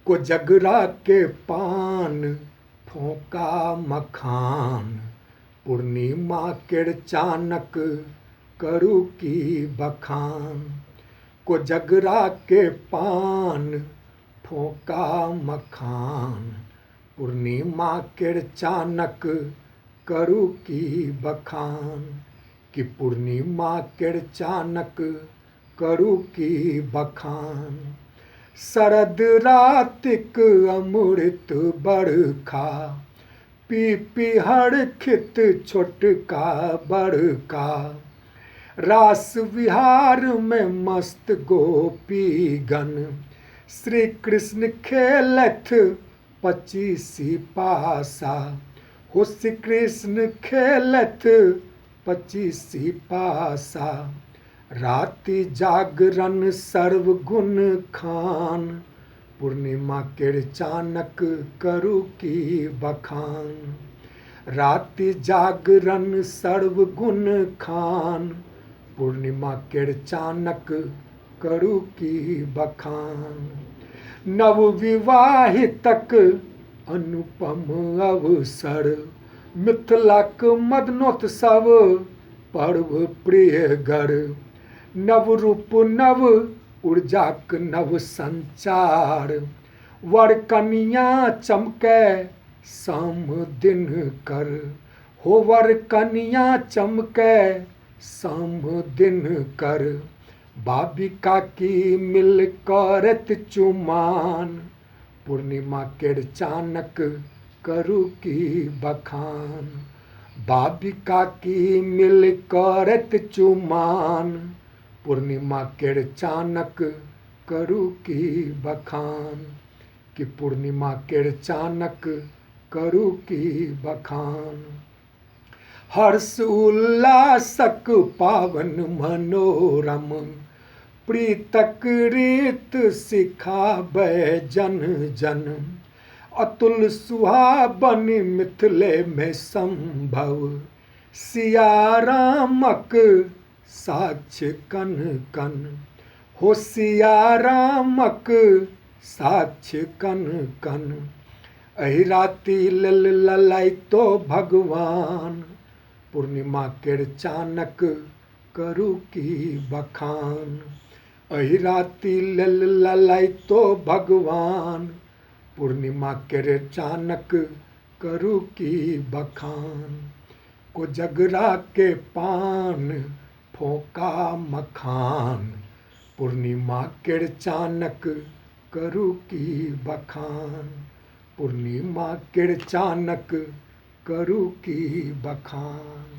को जगरा के पान फोंका मखान, पूर्णिमा केर चानक करू की बखान। को जगरा के पान फोंका मखान, पूर्णिमा केर चानक करू की बखान। कि पूर्णिमा केर चानक करू की बखान। शरद रातिक अमृत बरखा, पी पी हरखित छोटका बड़का। रास विहार में मस्त गोपीगण, श्री कृष्ण खेलथ पचीसी पासा। हो श्री कृष्ण खेलथ पचीसी पासा। राति जागरण सर्वगुण खान, पूर्णिमा केर चानक करू की बखान। राति जागरण सर्वगुण खान, पूर्णिमा केर चानक करू की बखान। नव विवाहितक अनुपम अवसर, मिथिलाक मदनोत्सव पर्व प्रियगर। नव रूप नव ऊर्जाक नव संचार, वर कन्या चमकै सम दिन कर। हो वर कन्या चमकै सम दिन कर। भाविका की मिल करत चुमान, पूर्णिमा केर चानक करू की बखान। भाविका की मिल करत चुमान, पूर्णिमा केर चानक करू की बखान। कि पूर्णिमा केर चानक करू की बखान। हर्ष उल्लासक पावन मनोरम, प्रीतक रीत सिखाबै जन जन। अतुल सुहावन मिथिले में संभव, सिया रामक साक्ष्य कन कन। हो सिया रामक साक्ष्य कन कन। एहि राति लेल ललाइतो भगवान, पूर्णिमा केर चानक करू की बखान। एहि राति लेल ललाइतो भगवान, पूर्णिमा केर चानक करू की बखान। को जगरा के पान फोंका मखान, पूर्णिमा केर चानक करू की बखान। पूर्णिमा केर चानक करू की बखान।